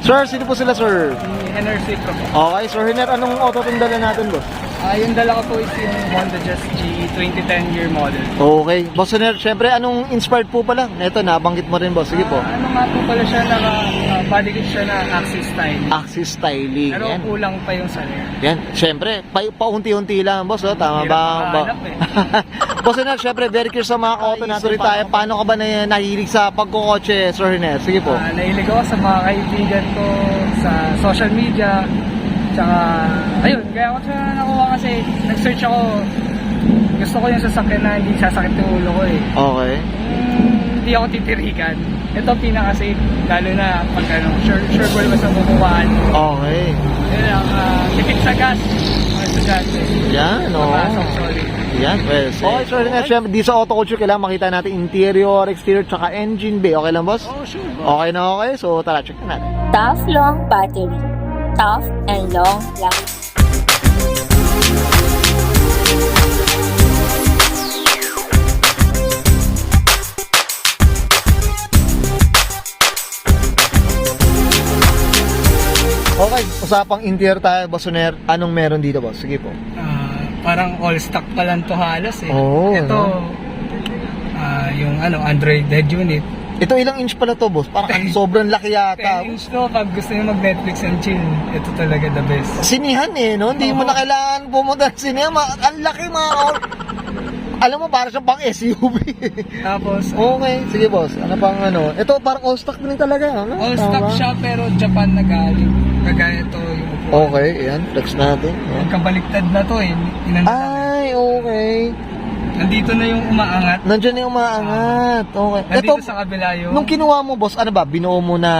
Sir, sino po sila, sir? NRC Pro. Okay, Sir Hiner, anong auto itong dala natin, boss? Yung dala ko po is yung Honda Jazz GE 2010 year model. Okay. Boss Hiner, syempre, anong inspired po pala? Ito, nabanggit mo rin, boss. Sige po. Ano nga po pala siya, body kit siya na Axis style. Axis styling. Pero Yan. kulang pa yung salir. Yan. Syempre, paunti-unti lang, boss. Oh. Tama Hirap ba? makahanap eh. Boss Hiner, syempre, very curious sa mga auto na tayo. Paano ka ba nahilig sa pagkukotse, Sir Hiner? Sige po. Nahilig ako sa mga kaibigan ko sa social media. Tsaka, ayun, kaya ako siya nakuha kasi nag-search ako. Gusto ko yung sasakyan na hindi sasakit yung ulo ko eh. Okay. Hindi ako titirikan. Ito pinaka-safe, lalo na pag sure ball basta bubukaan. Okay. Yun lang, tipid sa gas. Mga estudyante. Yan, oo. Papasok, sorry. Yan, well said. Okay, Sir Hiner, syempre, di sa auto culture, kailangan makita natin interior, exterior, tsaka engine bay. Okay lang, boss? Oh, sure. Okay na okay. So, tara, check na natin. Tough long battery. Tough and long life. Okay, usapang interior tayo, boss Hiner. Anong meron dito, boss? Sige po. Parang all stock pa lang to halos eh. Oo, Ito, no? yung Android head unit. Ito ilang inch pala to, boss? Parang sobrang laki yata. 10 inch to, pag gusto nyo mag-Netflix and chill, ito talaga the best. Sinihan eh, no? Hindi mo na kailangan pumunta sa sinihan. Ang laki, mga alam mo, parang siyang pang SUV. Tapos, Okay, sige, boss. Ano pang ano? Ito parang all stock din talaga, ano? all stock Tama? siya pero Japan na galing. Kagaya ito yung upuan. Okay, ayan. Flex natin. Ayan. Magkabaliktad na to eh. Ay, okay. Nandito na yung umaangat. Nandiyan na yung umaangat. Okay. Nandito Ito, sa kabila yung nung kinuha mo, boss, ano ba? Binuo mo na...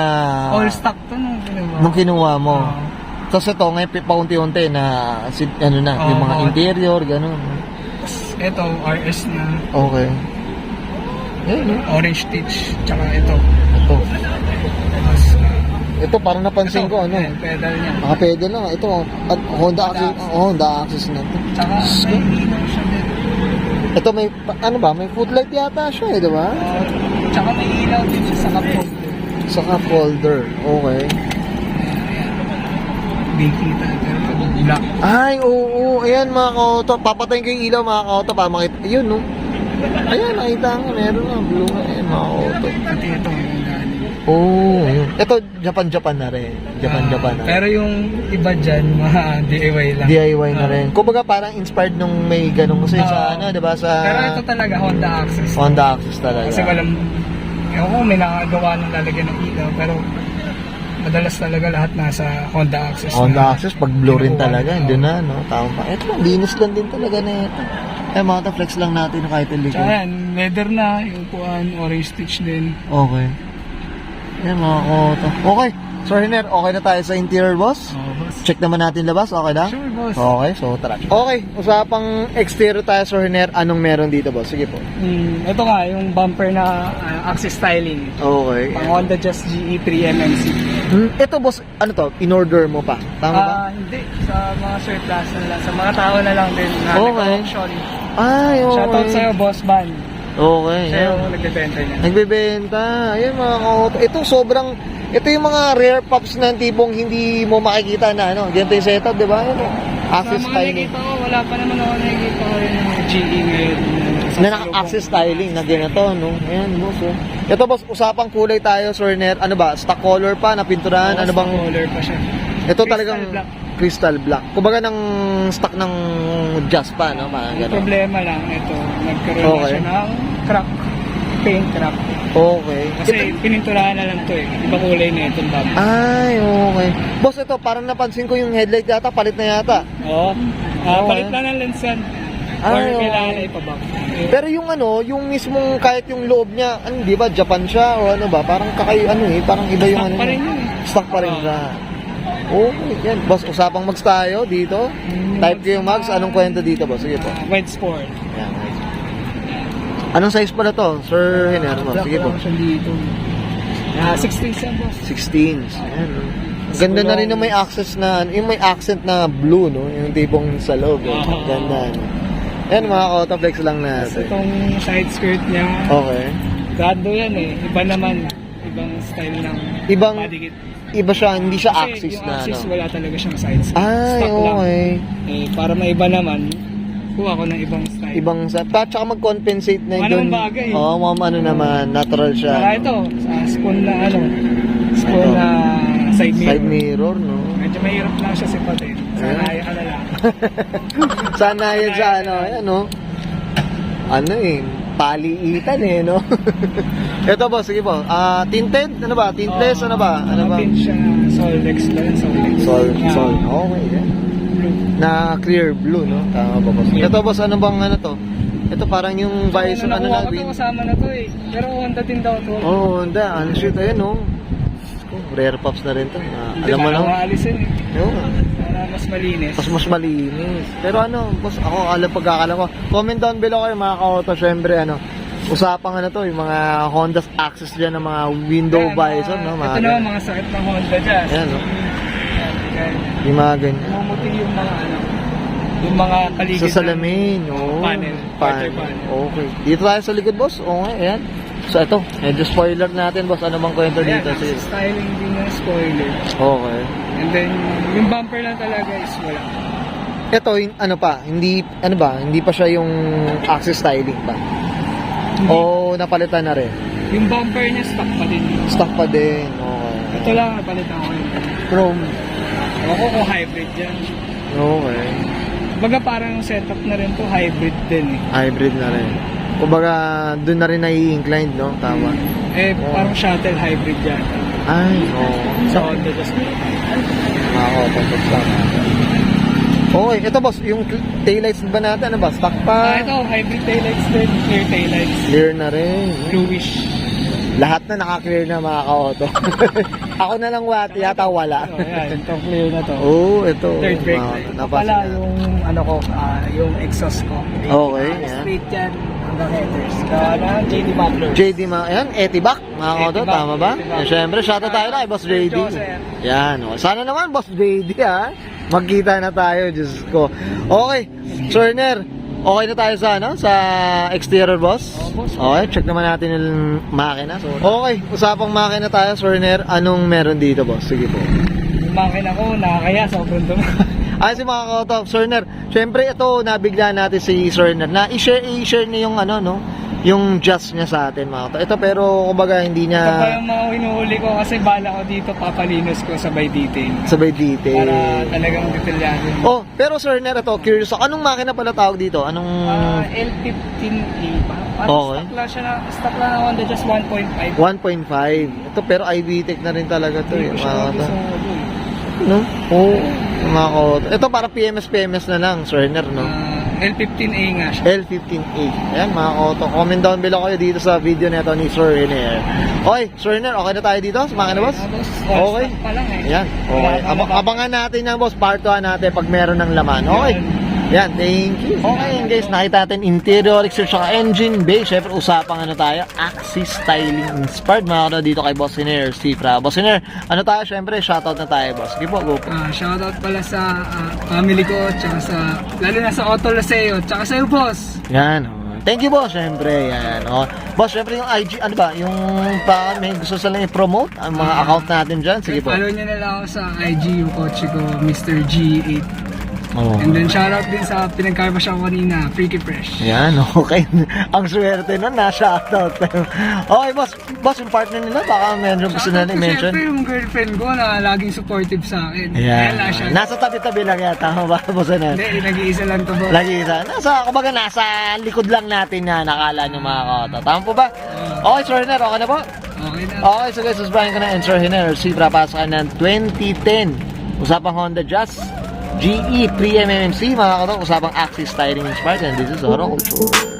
all stock to nung ginawa. Nung kinuha mo. Oo. Tapos ito, ngayon paunti-unti na, ano na, Oo, yung mga oo. interior, gano'n. Ito, RS na. Okay. Ayan, no? Orange stitch. Tsaka ito. Ito. Tapos, Ito, parang napansin ko, ano? ayan, pedal niya. Nakapedal lang. Ito, at Honda Access na ito. Tsaka may ilaw siya din. Ito may, ano ba, may footlight yata siya eh, di ba? Tsaka may ilaw din siya sa kapot. Sa cup holder. Okay. Bigkita. Pero pag black. Ay, oo. Ayan mga kauto. Papatayin ko yung ilaw mga kauto para makita. Ayun, no? Ayan, nakita nga. Meron na. Blue na. Ayan mga kauto. Pati ito yung galing. Oo, ayun. Ito, Japan na rin. Japan na rin. Pero yung iba dyan, mga DIY lang. DIY na rin. Kumbaga parang inspired nung may ganun kasi sa ano, 'di ba, sa Pero ito talaga, Honda Access. Honda Access talaga. Kasi walang, ewan ko, may nakagawa ng lalagyan ng ilaw. Pero madalas talaga lahat nasa Honda Access. Honda Access pag blue rin Kinukuha talaga, nila. hindi na no. Tama pa. Ito, linis lang din talaga na ito. Eh, mga flex lang natin kahit hindi ko. Tsaka yan, leather na, yung upuan, orange stitch din. Okay. Yan mga kauto. Okay. Sir Hiner, okay na tayo sa interior, boss? Oh, boss. Check naman natin labas, okay na? Sure, boss. Okay, so tara. Okay, usapang exterior tayo, Sir Hiner. Anong meron dito, boss? Sige po. Ito nga, yung bumper na Axis styling. Okay. Pang Honda Jazz GE 3 MMC. Ito, boss, ano to? In-order mo pa? Tama ba? Hindi. Sa mga surplus na lang. Sa mga tao na lang din na Okay. nag-auction. Ay, okay. Shoutout sa'yo, Boss Ban. Okay. Siya yan. yung nagbebenta niya. Nagbebenta. Ayan mga kauto. Ito yung mga rare pops na tipong hindi mo makikita na ano. Ganito yung setup, di ba? Ano? Sa Access mga styling. nakikita ko, wala pa naman ako nakikita ko yung mga GE ngayon. Na naka-access styling na ganito, no? Ayan, boss. Oh. Ito, boss, usapang kulay tayo, Sir Hiner. Ano ba? Stock color pa? Napinturahan? Ano bang... color pa siya. Ito Crystal talagang black. crystal black. Kumbaga ng stock ng jazz pa, no? Parang Yung gano'n. problema lang, ito, nagkaroon na Okay. siya ng crack. Paint crack. Okay. Kasi pininturahan na lang to eh. Iba kulay na itong bumper. Ay, okay. Boss, ito, parang napansin ko yung headlight yata, palit na yata. Oo. Okay. Palit lang ng lens yan. Ay, Or okay. kailangan na ipabak. Pero yung ano, yung mismong kahit yung loob niya, ano, di ba, Japan siya o ano ba? Parang parang iba yung Stock ano. pa rin niya. yun eh. Stock pa rin Oo. siya. Okay, yan. Boss, usapang mags tayo dito. Type ko yung mags. Anong kwento dito, boss? Sige po. White Sport. Yan. Anong size pala to, Sir Hiner? Sige po. Siya dito. 16 siya, boss. 16. Ayan. no? Ganda na rin yung may access na, yung may accent na blue, no? Yung tipong sa loob. Eh. Oo. Ganda, no? Ayan, mga autoflex lang Tapos natin. itong side skirt niya, Okay. gado yan eh. Iba naman. Ibang style ng Ibang, body kit. iba siya, hindi siya Kasi axis yung na axis, ano. wala talaga siyang side step. Ay, Stock lang. okay. Eh, para maiba naman, kuha ko ng ibang style. Ibang sa, tsaka mag-compensate na Anong doon. bagay? Oo, ano naman, natural siya. Saka ito, sa spoon na spoon Ito. na side mirror. Side mirror, no? Medyo mahirap lang siya sipatin. Sana Ayan. ayaw ka na lang. Sana yan sa ano, ayan, no? Ano eh, paliitan eh, no? Ito boss, sige po. Tinted? Ano ba? Tintless? Ano ba? Ano ba? Tint siya na Soldex lang. Soldex. Sol. Okay, yan. Blue. Na clear blue, no? Tama ba boss? Yeah. Ito boss, ano bang ano to? Ito parang yung Bison, ano nakuha na, ko to, kasama na to eh. Pero Honda din daw to. oh, Honda, ano shoot, ayun, no? Oh, rare pops na rin to. Alam mo, no? Alisin eh. Oo. Para mas malinis. Mas malinis. Pero ano, boss, ako pagkakala ko. Comment down below kayo mga ka-auto, syempre ano. Usapang ano to, yung mga Honda Access dyan ng mga window Ayan, Bison, no? Ito naman mga sakit ng Honda dyan. Ayan, no? Ayan. Yung mga ganyan. Namumuti yung mga yung mga paligid. Sa salamin, oo. Panel. Quarter panel. Okay. Dito tayo sa likod, boss. Oo nga, ayan. So ito, medyo spoiler natin, boss. Ano bang kwento Ayan, dito? Sige. styling din ng spoiler. Okay. And then, yung bumper lang talaga is wala. Ito, ano pa, hindi pa siya yung access styling pa. O napalitan na rin. Yung bumper niya stock pa din. Stock pa din. Okay. Ito lang, napalitan ko yun. Chrome. Ako kung hybrid yan. Okay. Baga parang setup na rin to, hybrid din eh. Hybrid na rin. Kumbaga, doon na rin nai-inclined, no? Tama. Eh, parang shuttle hybrid yan. Ay, oo. Sa Honda just Nakakotong lang. Okay, ito boss, yung taillights ba natin, ano ba? Stock pa? ito, hybrid taillights din. Clear taillights. Clear na rin. Bluish. Lahat na naka-clear na mga ka-auto. Ako na lang yata wala. Ayan, ito clear na to. Oo, ito. Third brake Mga- light. Ito napansin pala natin. yung yung exhaust ko. Okay, yeah. Straight yan hanggang headers. JD Muffler. JD, ayan, Etibac, mga ka-auto, Etibac, tama ba? Etibac. Eh, syempre, shoutout tayo na kay Boss JD. Joseph. Yan, oh. Sana naman, Boss JD, ha? Magkita na tayo, Diyos ko. Okay, Sorner, okay na tayo sa, sa exterior, boss? Boss. Okay, check naman natin yung makina. Okay, usapang makina tayo, Sorner. Anong meron dito, boss? Sige po. Yung makina ko, nakakaya, sobrang dumi. Ay, si mga ka-auto, Sorner, syempre ito, nabigla natin si Sorner na i-share niya yung yung just niya sa atin, mga ka-auto. Ito, pero kumbaga hindi Ito pa niya yung mga hinuhuli ko kasi bala ko dito, papalinos ko sabay detail. sabay detail. Para talagang detalyado. Oh, pero Sorner, ito, curious ako, anong makina pala tawag dito? Anong... L15A ba? Parang Okay. stock lang na Honda, just 1.5. 1.5. Ito, pero IVTEC na rin talaga to. Hindi ko siya Mga gusto ka-auto. No? Oo. Mga ka-auto. Ito, para PMS na lang, Sorner, no? L15A nga siya. L15A. Ayan, mga auto. Comment down below kayo dito sa video nito ni Sir Renier. Okay, Sir Renier, okay na tayo dito? Sumaka na, boss? Okay. Stock pa lang eh. Ayan, okay. Abangan natin yan, boss. Part 2 natin pag meron ng laman. Okay. Yan, thank you. Okay, yan guys, nakita natin interior, exterior, saka engine bay. Siyempre, usapang tayo, Axis styling inspired. Mga ano dito kay Boss Renier, Cifra. Boss Renier, ano tayo? Siyempre, shoutout na tayo, boss. Sige po, go po. Shoutout pala sa family ko, tsaka lalo na sa Auto Laseo, tsaka sa'yo, boss. Yan, oh. Thank you, boss. Siyempre, yan. Oh. Boss, siyempre yung IG, ano ba? Yung pa may gusto silang i-promote ang mga account natin dyan. Sige po. Follow nyo na lang ako sa IG, yung kotse ko, Mr. G8. Oh. And then shoutout din sa pinagkarma siya ko kanina, Freaky Fresh. Yan, okay. Ang swerte nun, na-shoutout. Okay, boss. Boss, yung partner nila, baka meron gusto na i-mention. Siyempre yung girlfriend ko na laging supportive sa akin. Ayan. Kaya siya. Nasa tabi-tabi lang yata, tama ba, boss? Hindi, nag-iisa lang to, boss. Lagi isa. Kumbaga, nasa likod lang natin na nakala nyo mga kauto. Tama po ba? Okay, Sir Renier, okay na po? Okay na. Okay, so guys, susbahin ko na and Sir Renier, Cifra, pasakan ng 2010. Usapang Honda Jazz GE Pre-MMC, mga kauto. Usapang Axis Styling Inspired, and this is Auto Culture.